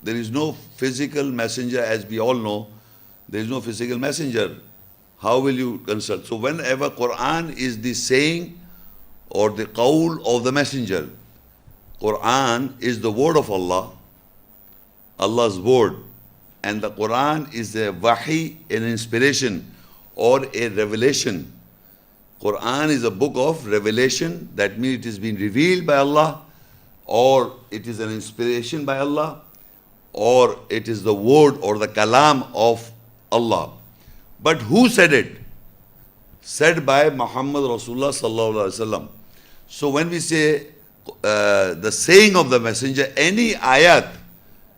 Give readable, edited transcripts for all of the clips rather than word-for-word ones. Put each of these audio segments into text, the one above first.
there is no physical messenger, as we all know. There is no physical messenger. How will you consult? So whenever Quran is the saying or the qawl of the messenger, Quran is the word of Allah, Allah's word, and the Quran is a wahi, an inspiration or a revelation. Quran is a book of revelation, that means it is been revealed by Allah, or it is an inspiration by Allah, or it is the word or the kalam of Allah. But who said it? Said by Muhammad Rasulullah sallallahu alaihi wasallam. So when we say the saying of the messenger, any ayat,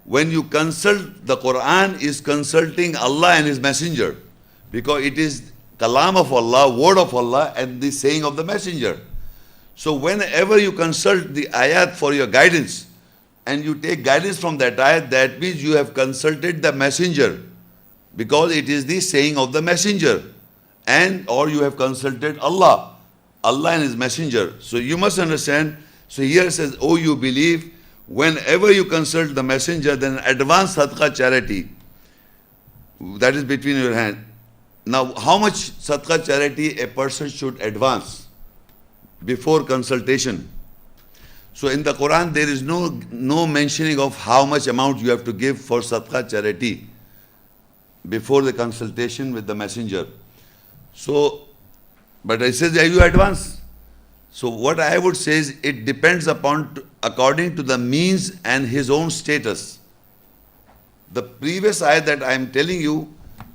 when you consult the Quran, is consulting Allah and His messenger, because it is kalam of Allah, word of Allah, and the saying of the messenger. So whenever you consult the ayat for your guidance, and you take guidance from that ayat, that means you have consulted the messenger, because it is the saying of the messenger, and or you have consulted Allah, Allah and His messenger. So you must understand. So here it says, oh, you believe, whenever you consult the messenger, then advance sadaqah, charity, that is between your hand. Now, how much sadaqah, charity a person should advance before consultation? So in the Quran, there is no mentioning of how much amount you have to give for sadaqah, charity before the consultation with the messenger. So, but it says that you advance. So what I would say is, it depends upon, according to the means and his own status. The previous ayat that I am telling you,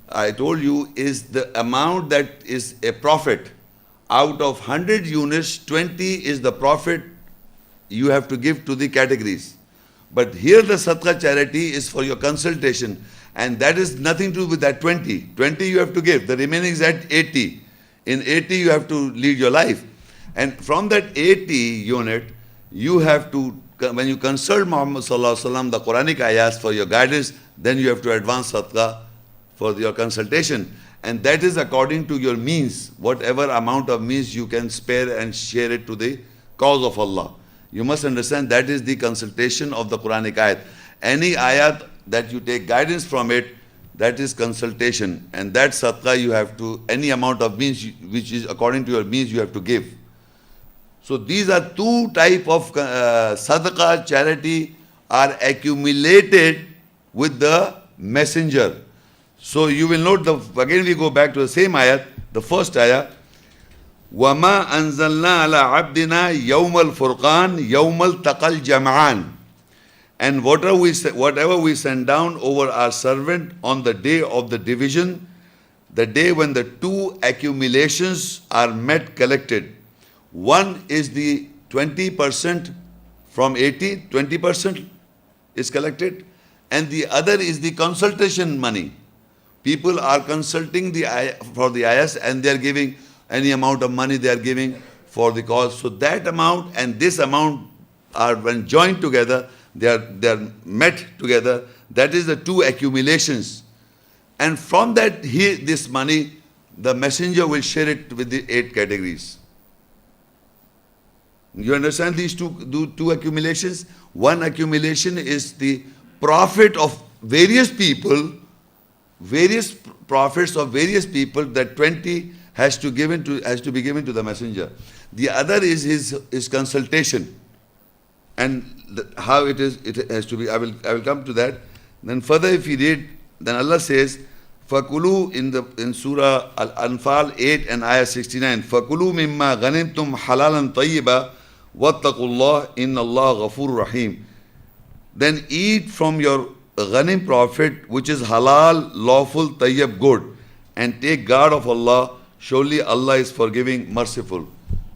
I told you, is the amount that is a profit. Out of 100 units, 20 is the profit you have to give to the categories. But here the sadaqah, charity is for your consultation, and that is nothing to do with that 20. 20 you have to give, the remaining is at 80. In 80 you have to lead your life. And from that 80 unit, you have to, when you consult Muhammad sallallahu alaihi wasallam, the Quranic ayahs for your guidance, then you have to advance sadaqah for your consultation. And that is according to your means, whatever amount of means you can spare and share it to the cause of Allah. You must understand that is the consultation of the Quranic ayat. Any ayat that you take guidance from it, that is consultation. And that sadaqah you have to, any amount of means which is according to your means, you have to give. So these are two type of sadaqah, charity, are accumulated with the messenger. So you will note, again we go back to the same ayat, the first ayah. وَمَا أَنزَلْنَا عَلَىٰ عَبْدِنَا يَوْمَ الْفُرْقَانِ يَوْمَ الْتَقَى الْجَمْعَانِ. And whatever we send down over our servant on the day of the division, the day when the two accumulations are met, collected. One is the 20% from 80, 20% is collected, and the other is the consultation money. People are consulting for the ayahs, and they are giving any amount of money they are giving for the cause. So that amount and this amount are, when joined together, they are met together. That is the two accumulations. And from that, this money, the messenger will share it with the 8 categories. You understand these two accumulations? One accumulation is the profit of various people, various profits of various people, that 20 has to be given to the messenger. The other is his consultation, and how it has to be. I will come to that. Then further, if you read, then Allah says, "Fakulu" in Surah Al-Anfal 8 and Ayah 69. "Fakulu mimma ghanimtum halalan tayyiba wattaqullah inna Allah ghafur rahim." Then eat from your ghanim profit, which is halal, lawful, tayyib, good, and take guard of Allah. Surely Allah is forgiving, merciful.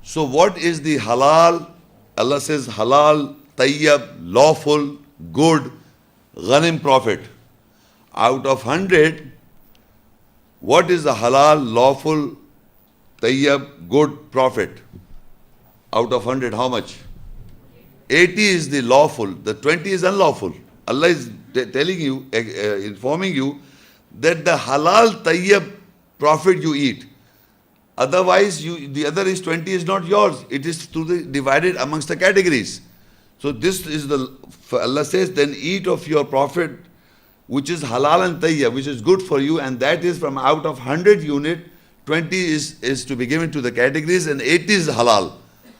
So what is the halal? Allah says halal, tayyib, lawful, good, ghanim profit. Out of 100, what is the halal, lawful, tayyib, good profit? Out of 100, how much? 80 is the lawful, the 20 is unlawful. Allah is telling you, informing you that the halal, tayyib profit you eat. Otherwise, the other is 20 is not yours. It is divided amongst the categories. So this is Allah says, then eat of your profit, which is halal and tayyib, which is good for you, and that is from out of 100 unit, 20 is to be given to the categories, and 80 is halal,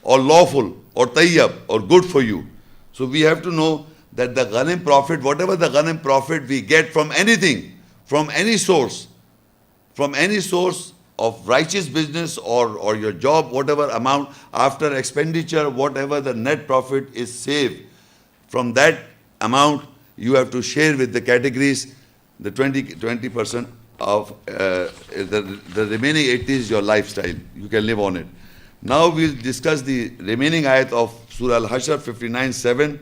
or lawful, or tayyib, or good for you. So we have to know that the ghanim profit, whatever the ghanim profit we get from anything, from any source of righteous business or your job, whatever amount, after expenditure, whatever the net profit is saved, from that amount you have to share with the categories, the 20% of the remaining 80 is your lifestyle. You can live on it. Now we'll discuss the remaining ayat of Surah Al-Hashr 59:7.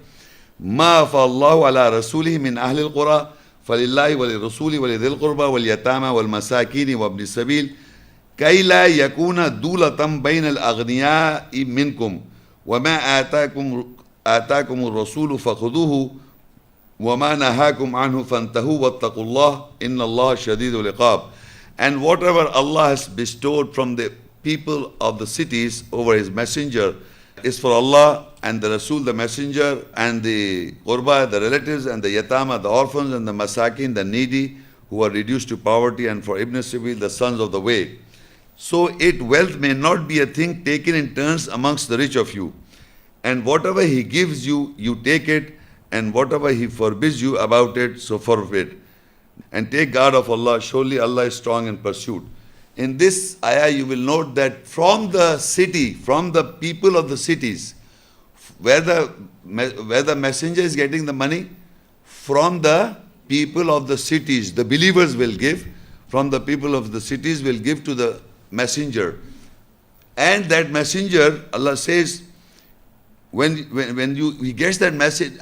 ما أفى الله على رسوله من أهل القرى فلله وللرسول ولذي القربى واليتامى والمساكين وابن السبيل كي لا يكون دولة بين الأغنياء منكم وما آتاكم الرسول فخذوه وما نهاكم عنه فانتهوا واتقوا الله إن الله شديد العقاب. And whatever Allah has bestowed from the people of the cities over His messenger is for Allah and the Rasul, the messenger, and the Qurba, the relatives, and the Yatama, the orphans, and the Masakin, the needy, who are reduced to poverty, and for Ibn Sabil, the sons of the way. So wealth may not be a thing taken in turns amongst the rich of you. And whatever He gives you, you take it, and whatever He forbids you about it, so forbid. And take guard of Allah, surely Allah is strong in pursuit. In this ayah, you will note that from the city, from the people of the cities, where the messenger is getting the money, from the people of the cities, the believers will give, from the people of the cities will give to the messenger. And that messenger, Allah says, when he gets that message,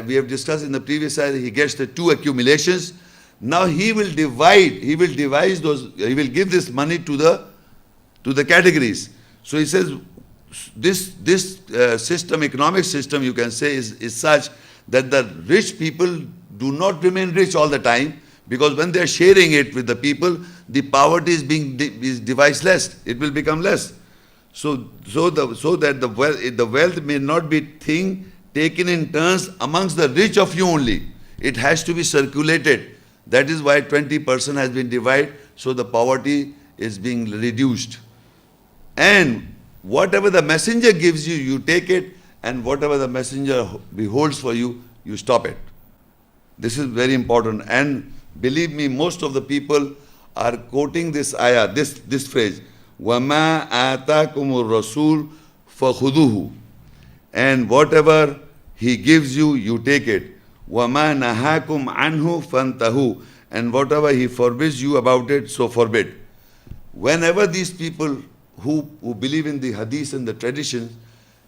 we have discussed in the previous ayah, he gets the two accumulations. Now he will devise those, he will give this money to the categories. So he says, this system, economic system, you can say, is such that the rich people do not remain rich all the time, because when they are sharing it with the people, the poverty is devised less. It will become less. So that the wealth may not be thing taken in turns amongst the rich of you only. It has to be circulated. That is why 20% has been divided, so the poverty is being reduced. And whatever the messenger gives you, you take it, and whatever the messenger beholds for you, you stop it. This is very important. And believe me, most of the people are quoting this ayah, this phrase, وَمَا آتَاكُمُ الرَّسُولُ فَخُذُوهُ. And whatever He gives you, you take it. وَمَا نَهَاكُمْ عَنْهُ فَانْتَهُ. And whatever He forbids you about it, so forbid. Whenever these people who believe in the hadith and the traditions,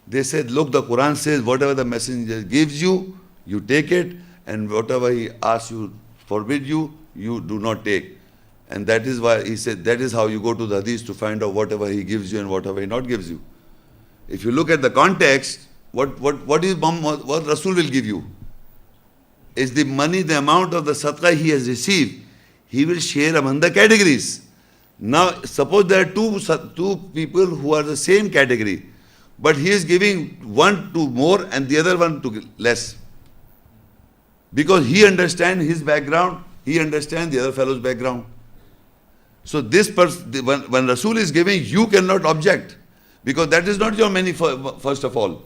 they said, look, the Quran says, whatever the messenger gives you, you take it, and whatever he asks you, forbid you, you do not take. And that is why he said, that is how you go to the hadith to find out whatever he gives you and whatever he not gives you. If you look at the context, what Rasul will give you is the money, the amount of the sadaqah he has received, he will share among the categories. Now, suppose there are two people who are the same category, but he is giving one to more and the other one to less. Because he understands his background, he understands the other fellow's background. So this person, when Rasul is giving, you cannot object, because that is not your money first of all.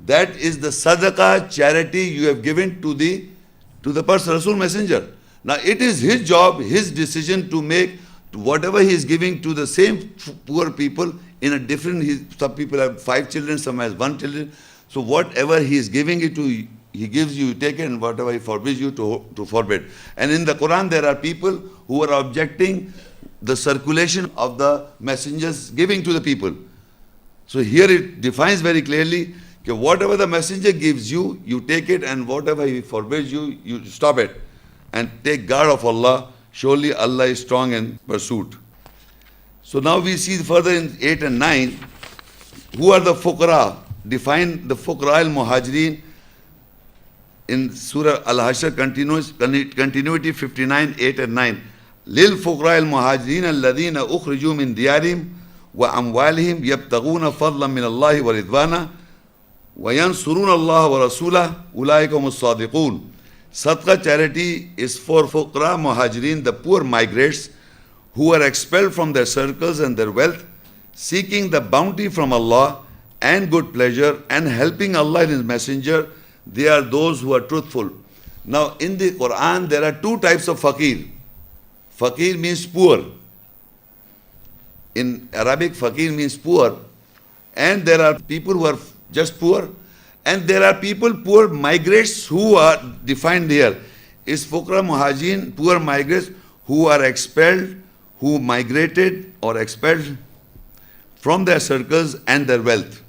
That is the sadaqah, charity you have given to the person, Rasul messenger. Now it is his job, his decision to make whatever he is giving to the same poor people in a different, some people have 5 children, some has 1 child. So whatever he is giving it to, he gives you, you take it, and whatever he forbids you to forbid. And in the Quran there are people who are objecting the circulation of the messengers giving to the people. So here it defines very clearly, that whatever the messenger gives you, you take it, and whatever he forbids you, you stop it. And take guard of Allah. Surely Allah is strong in pursuit. So now we see further in 8 and 9, who are the fuqara? Define the fuqara al-muhajirin in Surah Al-Hashr, continuity 59, 8 and 9. Lil fuqara al-muhajirin alladhina ukhriju min diyarihim wa amwalihim yabtaghuna fadlan min Allahi wa ridwana وَيَنْصُرُونَ اللَّهَ وَرَسُولَهُ أُولَٰئِكَ هُمُ الصَّادِقُونَ. Sadaqah charity is for fuqara muhajirin, the poor migrants who are expelled from their circles and their wealth, seeking the bounty from Allah and good pleasure and helping Allah and His Messenger. They are those who are truthful. Now in the Quran there are two types of faqir. Faqir means poor. In Arabic, faqir means poor. And there are people who are just poor. And there are people, poor migrants, who are defined here. Is fuqara muhajirin, poor migrants who are expelled, who migrated or expelled from their circles and their wealth,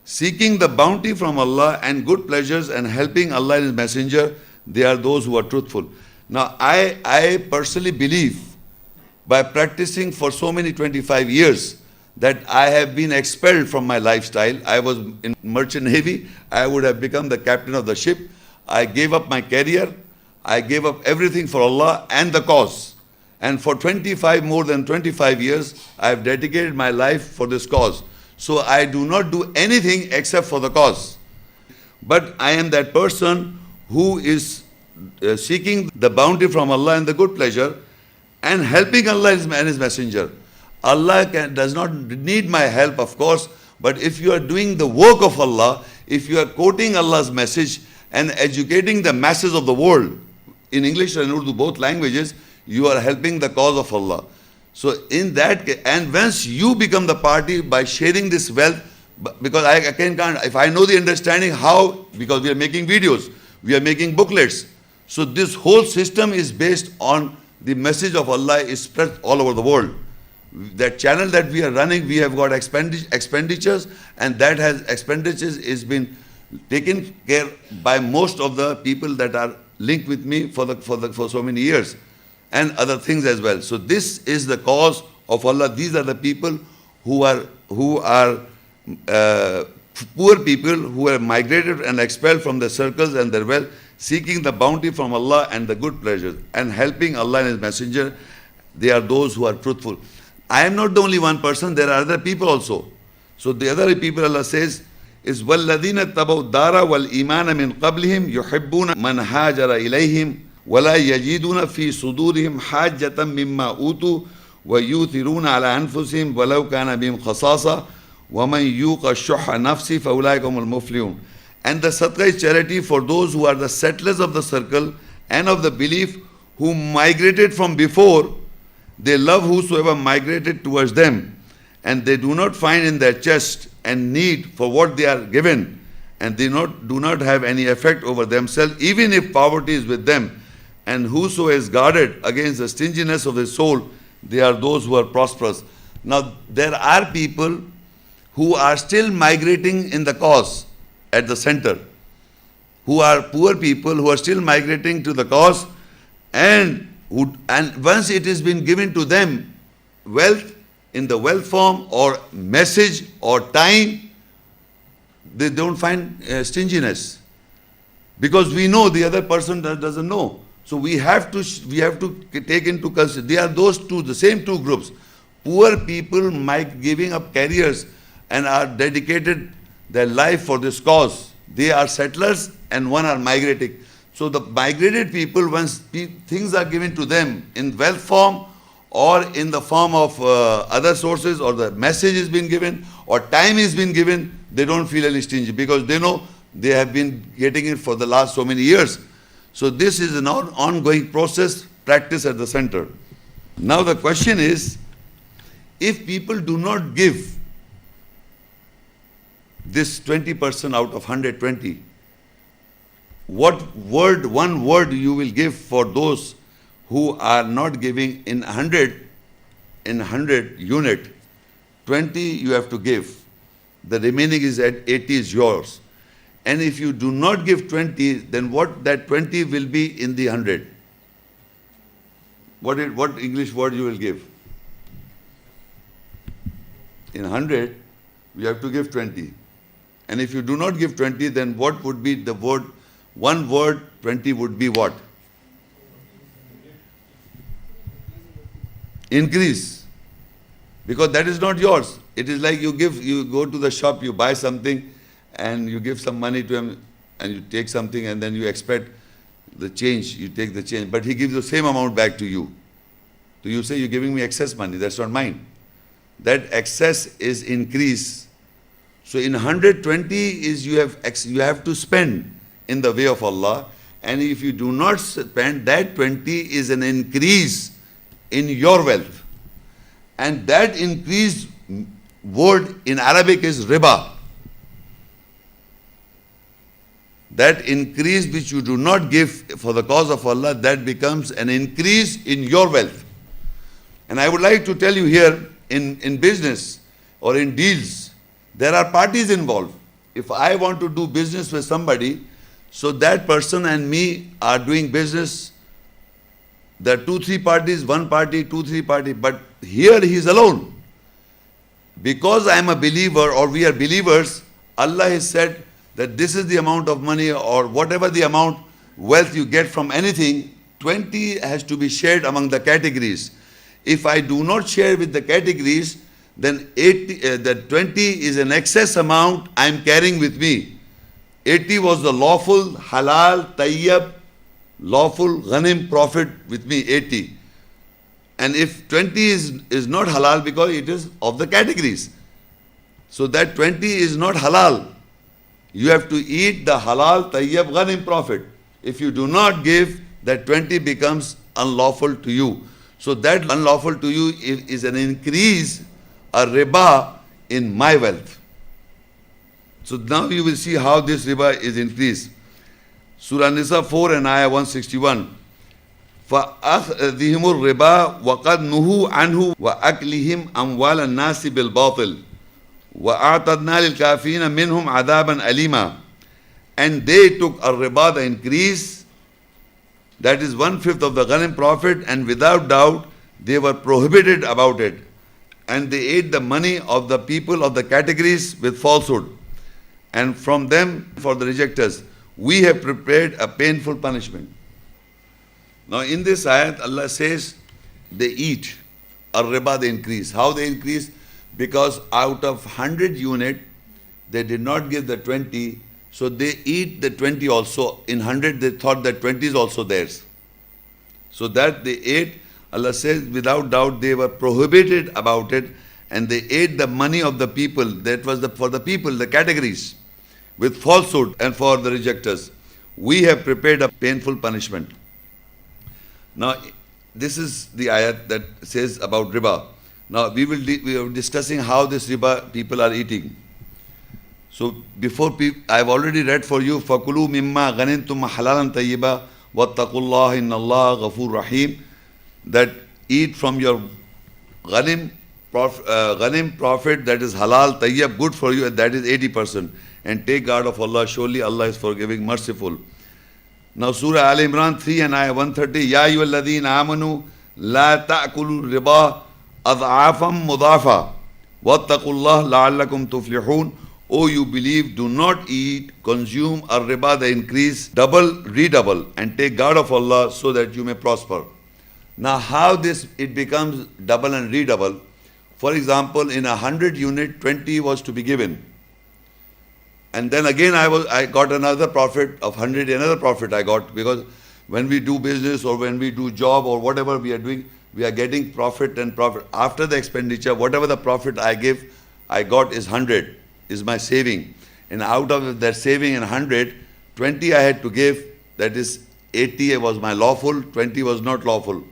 seeking the bounty from Allah and good pleasures and helping Allah and His Messenger. They are those who are truthful. Now I personally believe, by practicing for so many 25 years, that I have been expelled from my lifestyle. I was in merchant navy. I would have become the captain of the ship. I gave up my career. I gave up everything for Allah and the cause. And for more than 25 years, I have dedicated my life for this cause. So I do not do anything except for the cause. But I am that person who is seeking the bounty from Allah and the good pleasure and helping Allah and His Messenger. Allah does not need my help, of course, but if you are doing the work of Allah, if you are quoting Allah's message and educating the masses of the world, in English and Urdu, both languages, you are helping the cause of Allah. So in that case, and once you become the party by sharing this wealth, because I can't, if I know the understanding how, because we are making videos, we are making booklets. So this whole system is based on the message of Allah is spread all over the world. That channel that we are running, we have got expenditures, and that has expenditures is been taken care by most of the people that are linked with me for so many years, and other things as well. So this is the cause of Allah. These are the people who are poor people who are migrated and expelled from their circles and their wealth, seeking the bounty from Allah and the good pleasures and helping Allah and His Messenger. They are those who are truthful. I am not the only one person, there are other people also. So the other people Allah says is وَالَّذِينَ اتَّبَوْا الدَّارَ وَالْإِيمَانَ مِنْ قَبْلِهِمْ يُحِبُّونَ مَنْ هَاجَرَ إِلَيْهِمْ وَلَا يَجِدُونَ فِي صُدُورِهِمْ حَاجَّةً مِمَّا أُوتُوا وَيُؤْثِرُونَ عَلَى أَنفُسِهِمْ وَلَوْ كَانَ بِهِمْ خَصَاصَةٌ وَمَنْ يُوقَ شُحَّ نَفْسِهِ فَأُولَٰئِكَ هُمُ الْمُفْلِحُونَ. And the sadaqah is charity for those who are the settlers of the circle and of the belief, who migrated from before. They love whosoever migrated towards them, and they do not find in their chest and need for what they are given, and they do not have any effect over themselves, even if poverty is with them. And whoso is guarded against the stinginess of his soul, they are those who are prosperous. Now there are people who are still migrating in the cause at the center, who are poor people who are still migrating to the cause, and once it has been given to them, wealth in the wealth form or message or time, they don't find stinginess, because we know the other person doesn't know. So we have to take into consideration. They are the same two groups. Poor people giving up careers and are dedicated their life for this cause. They are settlers and one are migrating. So the migrated people, once things are given to them in wealth form or in the form of other sources, or the message is being given or time is being given, they don't feel any stingy, because they know they have been getting it for the last so many years. So this is an ongoing process, practice at the center. Now the question is, if people do not give this 20% out of 120, one word you will give for those who are not giving in 100 unit, 20 you have to give. The remaining is at 80 is yours. And if you do not give 20, then what that 20 will be in the 100? What English word you will give? In 100, you have to give 20. And if you do not give 20, then what would be the word? One word, 20 would be what? Increase. Because that is not yours. It is like you go to the shop, you buy something, and you give some money to him and you take something and then you expect the change, you take the change, but he gives the same amount back to you. So you say, you're giving me excess money, that's not mine. That excess is increase. So in 120 is you have to spend in the way of Allah, and if you do not spend, that 20 is an increase in your wealth. And that increased word in Arabic is riba. That increase which you do not give for the cause of Allah, that becomes an increase in your wealth. And I would like to tell you here, in business or in deals, there are parties involved. If I want to do business with somebody, so that person and me are doing business, there are 2-3 parties, one party, 2-3 parties, but here he is alone. Because I am a believer or we are believers, Allah has said that this is the amount of money or whatever the amount wealth you get from anything, 20 has to be shared among the categories. If I do not share with the categories, then 20 is an excess amount I am carrying with me. 80 was the lawful, halal, tayyib, lawful, ghanim, profit with me, 80. And if 20 is not halal because it is of the categories. So that 20 is not halal. You have to eat the halal, tayyib, ghanim, profit. If you do not give, that 20 becomes unlawful to you. So that unlawful to you is an increase, a riba in my wealth. So now you will see how this riba is increased. Surah Nisa 4 and Ayah 161. فَأَخْذِهِمُ الرِّبَا وَقَدْ نُهُوا عَنْهُ وَأَكْلِهِمْ أَمْوَالَ النَّاسِ بِالْبَاطِلِ وَأَعْتَدْنَا لِلْكَافِرِينَ مِنْهُمْ عَذَابًا أَلِيمًا. And they took a riba, the increase, that is 1/5 of the ghanim profit, and without doubt they were prohibited about it. And they ate the money of the people of the categories with falsehood. And from them, for the rejectors, we have prepared a painful punishment. Now in this ayat, Allah says they eat a riba, they increase. How they increase? Because out of 100 unit, they did not give the 20, so they eat the 20 also. In 100, they thought that 20 is also theirs. So that they ate, Allah says, without doubt they were prohibited about it, and they ate the money of the people. That was for the people, the categories, with falsehood. And for the rejectors, we have prepared a painful punishment. Now, this is the ayat that says about riba. Now, we are discussing how this riba people are eating. So, I have already read for you, فَكُلُوا مِمَّا غَنِمْتُمْ حَلَالًا طَيِّبًا وَاتَّقُوا اللَّهَ إِنَّ اللَّهَ غَفُورٌ رَحِيمٌ. That eat from your ghanim profit, that is halal, tayyib, good for you, and that is 80%. And take guard of Allah, surely Allah is forgiving, merciful. Now Surah Al Imran 3 and Ayah 130, Ya ayyuhalladhina amanu la ta'kulu riba ad'afan mudafa wattaqullah la'allakum tuflihun. O you believe, do not eat, consume a riba, the increase, double, redouble, and take guard of Allah so that you may prosper. Now how it becomes double and redouble? For example, in 100 unit, 20 was to be given. And then again I got another profit of 100, another profit I got, because when we do business or when we do job or whatever we are doing, we are getting profit and profit. After the expenditure, whatever the profit I got is 100, is my saving. And out of that saving in 100, 20 I had to give, that is 80 was my lawful, 20 was not lawful.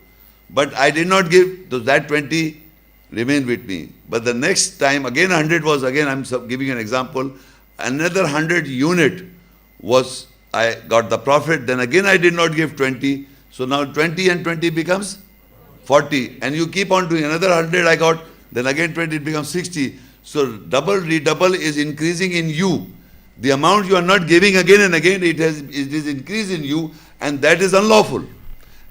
But I did not give, so that 20 remained with me. But the next time, again 100 was, again I'm giving you an example, another 100 unit was, I got the profit, then again I did not give 20, so now 20 and 20 becomes 40, and you keep on doing another 100 I got, then again 20, it becomes 60. So double, redouble is increasing in you. The amount you are not giving again and again, it is increased in you, and that is unlawful.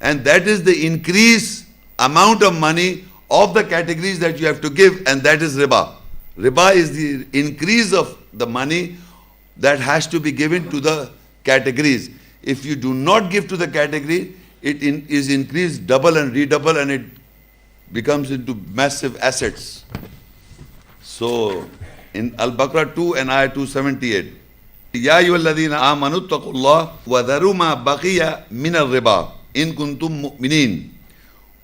And that is the increase amount of money of the categories that you have to give, and that is riba. Riba is the increase of the money that has to be given to the categories. If you do not give to the category, it is increased double and redouble, and it becomes into massive assets. So in Al-Baqarah 2 and Ayah 278, Ya ayyuhalladhina amanu taqullah wa dharu ma baqiya min al-riba in kuntum mu'minin.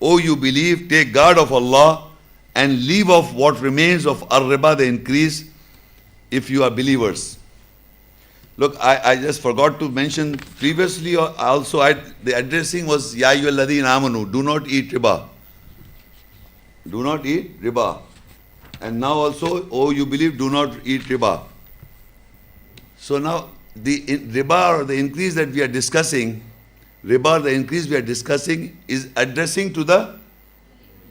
O you believe, take guard of Allah and leave off what remains of ar-riba, the increase, if you are believers. Look, I just forgot to mention previously also, the addressing was Ya ayyuhalladhina amanu, do not eat riba. Do not eat riba. And now also, oh you believe, do not eat riba. So now the riba or the increase that we are discussing, riba, the increase we are discussing is addressing to the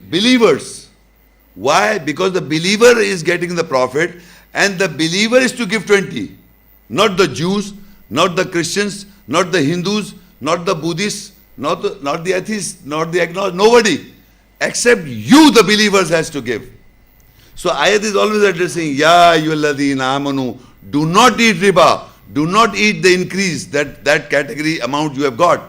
believers. Why? Because the believer is getting the profit and the believer is to give 20. Not the Jews, not the Christians, not the Hindus, not the Buddhists, not the atheists, not the agnostics, nobody. Except you, the believers, has to give. So ayat is always addressing, Ya ayyuhalladhina amanu, do not eat riba, do not eat the increase, that category amount you have got.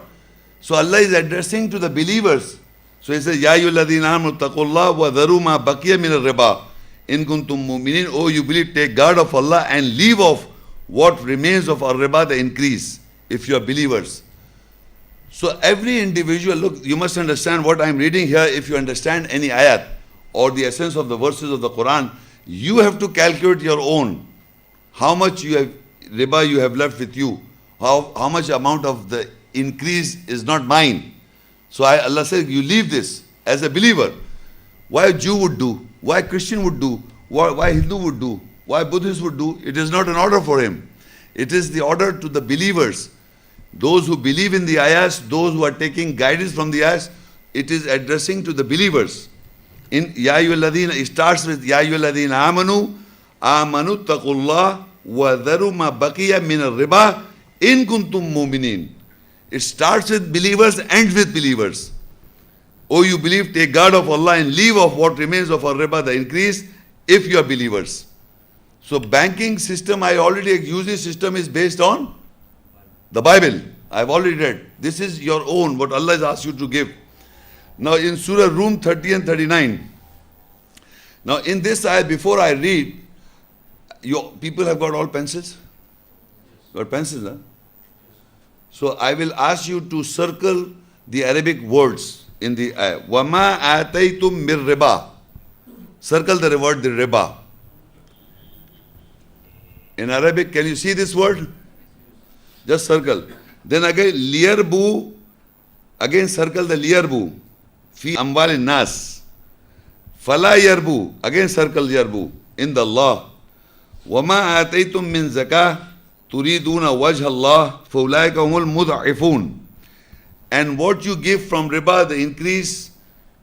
So Allah is addressing to the believers. So He says, Ya ayyuhalladhina amanu taqullah wa dharu ma baqiya min al-riba in kuntum mu'minin. Oh, you believe, take guard of Allah and leave off what remains of ar-riba, the increase, if you are believers. So every individual, look, you must understand what I am reading here. If you understand any ayat or the essence of the verses of the Quran, you have to calculate your own. How much riba you have left with you. How much amount of the increase is not mine. So Allah says, you leave this as a believer. Why a Jew would do? Why a Christian would do? Why Hindu would do? Why Buddhists would do? It is not an order for him. It is the order to the believers. Those who believe in the ayahs, those who are taking guidance from the ayahs, it is addressing to the believers. In Ya ayyuhalladhina, it starts with Ya ayyuhalladhina amanu taqullah wa dharu ma baqiya min al-riba in kuntum mu'minin. It starts with believers, ends with believers. Oh, you believe, take guard of Allah and leave off what remains of our riba, the increase, if you are believers. So banking system, I already use this system is based on the Bible. I have already read. This is your own, what Allah has asked you to give. Now in Surah Rum 30 and 39. Now in this ayah, before I read, people have got all pencils? Got pencils, huh? So I will ask you to circle the Arabic words in the ayah. وَمَا آتَيْتُم مِّن riba. Circle the word, the riba. In Arabic, can you see this word? Just circle. Then again, liyarbu. Again circle the liyarbu. Fi amwal nas. Fala yarbu. Again circle yarbu. In the law. وَمَا آتَيْتُم مِّن zakah turiduna wajha Allah فَأُولَٰئِكَ هُمُ الْمُضْعِفُونَ. And what you give from riba, the increase,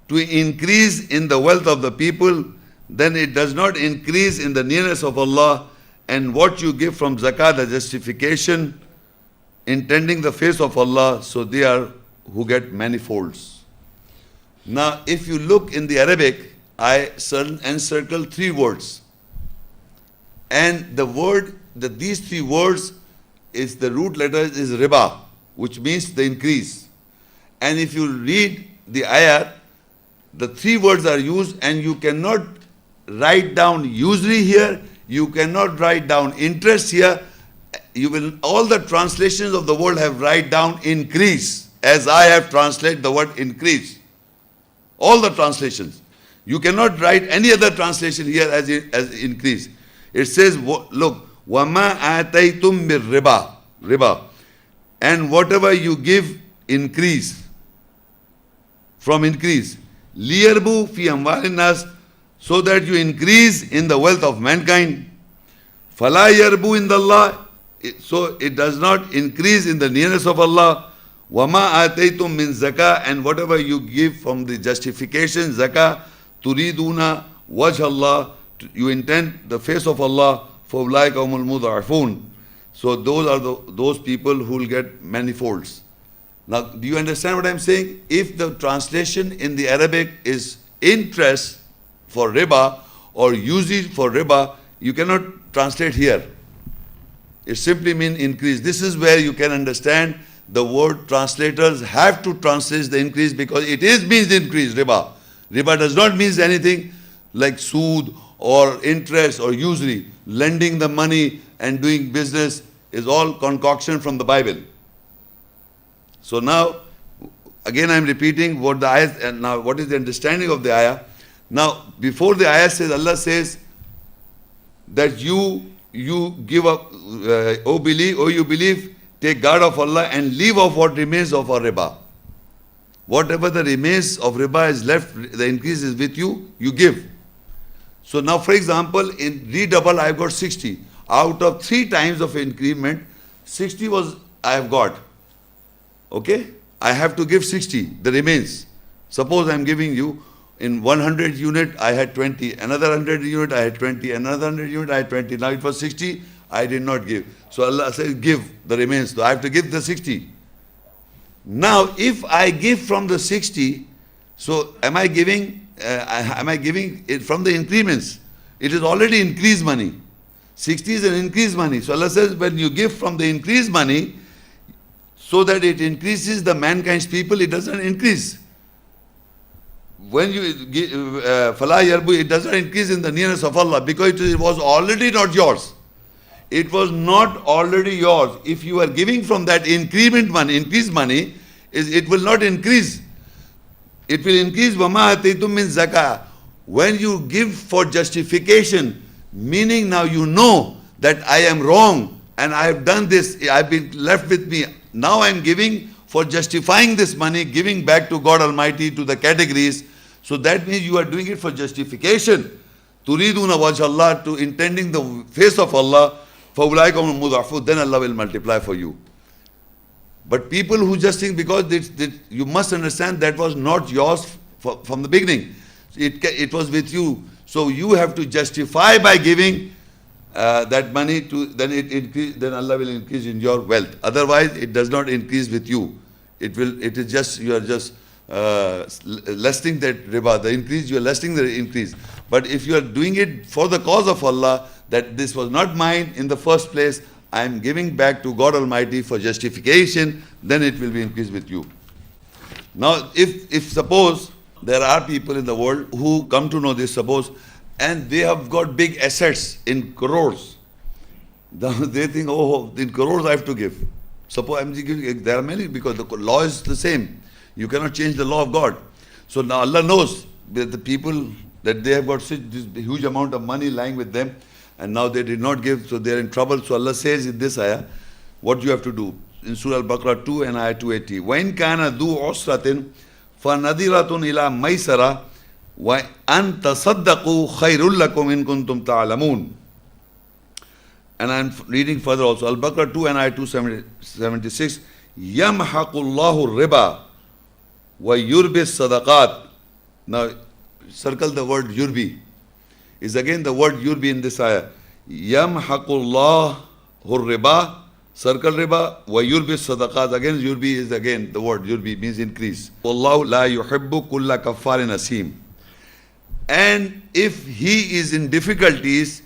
to increase in the wealth of the people, then it does not increase in the nearness of Allah. And what you give from zakah, the justification, intending the face of Allah, so they are who get manifolds. Now, if you look in the Arabic, I encircle 3 words. And the word, these 3 words, is the root letter is riba, which means the increase. And if you read the ayat, the 3 words are used, and you cannot write down usury here, you cannot write down interest here. All the translations of the world have write down increase, as I have translated the word increase. All the translations. You cannot write any other translation here as increase. It says, look, وَمَا آتَيْتُم مِّن riba. And whatever you give, increase. From increase. لِيَرْبُوا فِي أَمْوَالِ النَّاسِ, so that you increase in the wealth of mankind. فَلَا يَرْبُوا إِنْدَ اللَّهِ, so it does not increase in the nearness of Allah. وَمَا آتَيْتُم مِّن zakah, and whatever you give from the justification, zakah, turiduna wajh Allah, you intend the face of Allah, فَأُولَٰئِكَ هُمُ الْمُضْعِفُونَ. So those are those people who will get manifolds. Now, do you understand what I'm saying? If the translation in the Arabic is interest for riba or usage for riba, you cannot translate here. It simply means increase. This is where you can understand the word translators have to translate the increase, because it means increase, riba. Riba does not mean anything like sood or interest or usury, lending the money and doing business. is all concoction from the Bible. So now, again I am repeating what the ayah, and now what is the understanding of the ayah. Now, before the ayah says, Allah says that you give up, O you believe, take guard of Allah and leave off what remains of our riba. Whatever the remains of riba is left, the increase is with you, you give. So now, for example, in redouble I have got 60. Out of 3 times of increment, 60 was I have got. Okay? I have to give 60, the remains. Suppose I am giving you in 100 unit I had 20, another 100 unit I had 20, another 100 unit I had 20. Now it was 60, I did not give. So Allah says give the remains. So I have to give the 60. Now if I give from the 60, so am I giving it from the increments? It is already increased money. 60 is an increased money. So Allah says when you give from the increased money, so that it increases the mankind's people, it doesn't increase. When you give Fala Yarbu, it doesn't increase in the nearness of Allah because it was already not yours. It was not already yours. If you are giving from that increment money, increased money, it will not increase. It will increase وَمَا أَتَيْتُم مِّن زَكَاةٍ. When you give for justification, meaning now you know that I am wrong and I have done this, I have been left with me. Now I am giving for justifying this money, giving back to God Almighty, to the categories. So that means you are doing it for justification. Turiduna wajh Allah, to intending the face of Allah. فَأُولَٰئِكَ هُمُ الْمُضْعَفُونَ. Then Allah will multiply for you. But people who just think, because you must understand that was not yours from the beginning. It was with you. So you have to justify by giving that money to, then Allah will increase in your wealth. Otherwise, it does not increase with you. It is just, you are just lessening that riba, the increase, you are lessening the increase. But if you are doing it for the cause of Allah, that this was not mine in the first place, I am giving back to God Almighty for justification, then it will be increased with you. Now, if suppose there are people in the world who come to know this, suppose, and they have got big assets in crores, they think, oh, in crores I have to give. Suppose I'm giving, there are many, because the law is the same. You cannot change the law of God. So now Allah knows that the people, that they have got such this huge amount of money lying with them, and now they did not give, so they are in trouble. So Allah says in this ayah, what you have to do. In Surah Al-Baqarah 2 and ayah 280. وَإِنْ كَانَ ذُو عُسْرَةٍ فَنَذِرَةٌ إِلَىٰ مَيْسَرَةٍ وَأَنْ تَصَدَّقُوا خَيْرٌ لَكُمْ إِن كُنْتُمْ تَعْلَمُونَ. And I am reading further also. Al-Baqarah 2 and ayah 276. يَمْحَقُ اللَّهُ الرِّبَى وَيُرْبِي الصَّدَقَاتِ. Now, circle the word yurbi. Is again the word yurbi in this ayah. يَمْحَقُ اللَّهُ الرِّبَى, circle riba, وَيُرْبِي الصَّدَقَاتِ. Again yurbi is again the word yurbi, means increase. وَاللَّهُ لَا يُحِبُّ كُلَّ كَفَّارٍ أَثِيمٍ. And if he is in difficulties,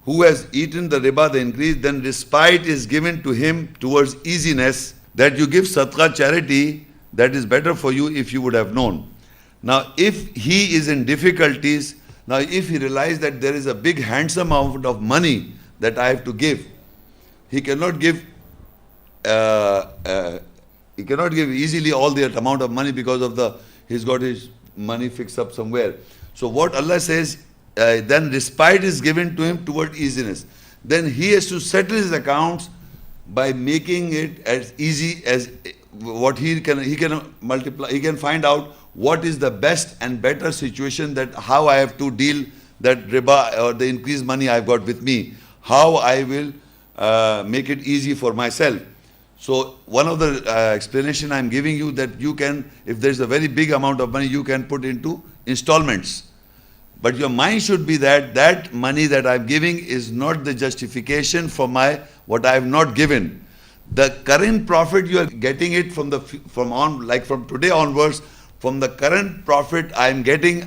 who has eaten the riba, the increase, then respite is given to him towards easiness, that you give sadaqah, charity, that is better for you if you would have known. Now, if he is in difficulties, now if he realizes that there is a big handsome amount of money that I have to give, he cannot give easily all that amount of money because of he's got his money fixed up somewhere. So what Allah says, then respite is given to him toward easiness. Then he has to settle his accounts by making it as easy as what he can multiply. He can find out what is the best and better situation, that how I have to deal that riba or the increased money I've got with me, how I will make it easy for myself. So one of the explanation I'm giving you, that you can, if there's a very big amount of money, you can put into installments. But your mind should be that that money that I'm giving is not the justification for what I have not given. The current profit you are getting it from today onwards, from the current profit I'm giving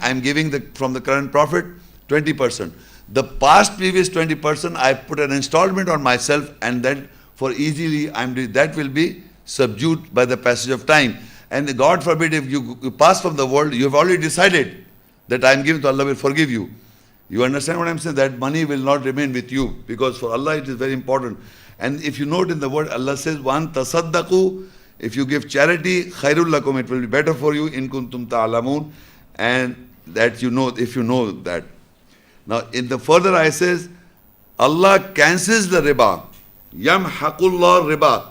from the current profit 20%. The past previous 20% I put an installment on myself, and then for easily that will be subdued by the passage of time. And God forbid, if you pass from the world, you have already decided that I am giving to Allah, will forgive you. You understand what I am saying? That money will not remain with you, because for Allah it is very important. And if you note in the word, Allah says, "Wan tasaddaqu," if you give charity, khairul lakum, it will be better for you, in kuntum ta'lamun, and that you know, if you know that. Now, in the further ayah says, Allah cancels the riba. Yamhaqullah riba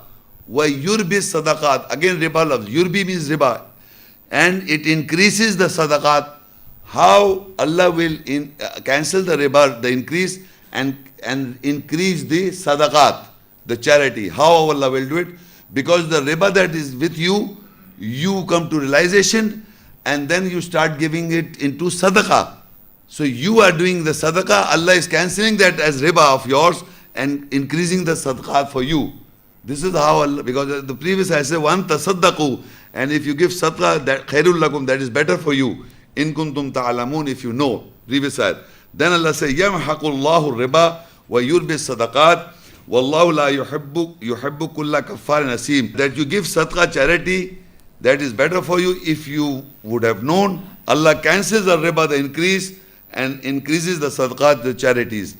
wa yurbi sadaqat. Again, riba loves. Yurbi means riba, and it increases the sadaqat. How Allah will cancel the riba, the increase, and increase the sadaqat, the charity. How Allah will do it? Because the riba that is with you, you come to realization, and then you start giving it into sadaqah. So you are doing the sadaqah, Allah is cancelling that as riba of yours and increasing the sadaqah for you. This is how Allah, because the previous I said, "One tasaddaqu," and if you give sadaqah, that khairul lakum, that is better for you. In kuntum ta'lamun, if you know. Previous ayat. Then Allah says, "Yamhaqullahu riba wa yurbi sadaqat, wallahu la yuhibbu kulla kaffarin asim." That you give sadaqah, charity, that is better for you. If you would have known, Allah cancels the riba, the increase, and increases the sadaqat, the charities.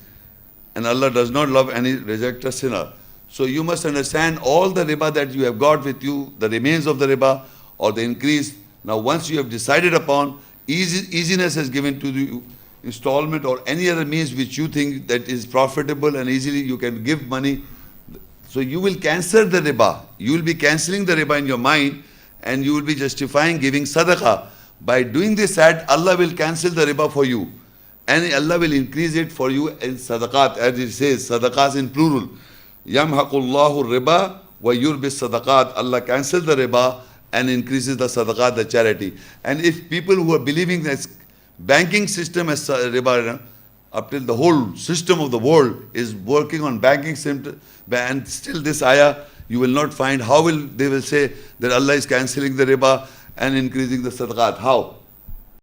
And Allah does not love any rejected sinner. So you must understand all the riba that you have got with you, the remains of the riba or the increase. Now once you have decided upon, easiness is given to you, installment or any other means which you think that is profitable and easily you can give money. So you will cancel the riba. You will be cancelling the riba in your mind, and you will be justifying giving sadaqah. By doing this act, Allah will cancel the riba for you. And Allah will increase it for you in sadaqat, as it says, sadaqahs in plural. Yamhaqullahu riba wa yurbi sadaqat. Allah cancels the riba and increases the sadaqat, the charity. And if people who are believing that banking system as riba, up till the whole system of the world is working on banking system, and still this ayah, you will not find how they will say that Allah is cancelling the riba and increasing the sadaqat. How?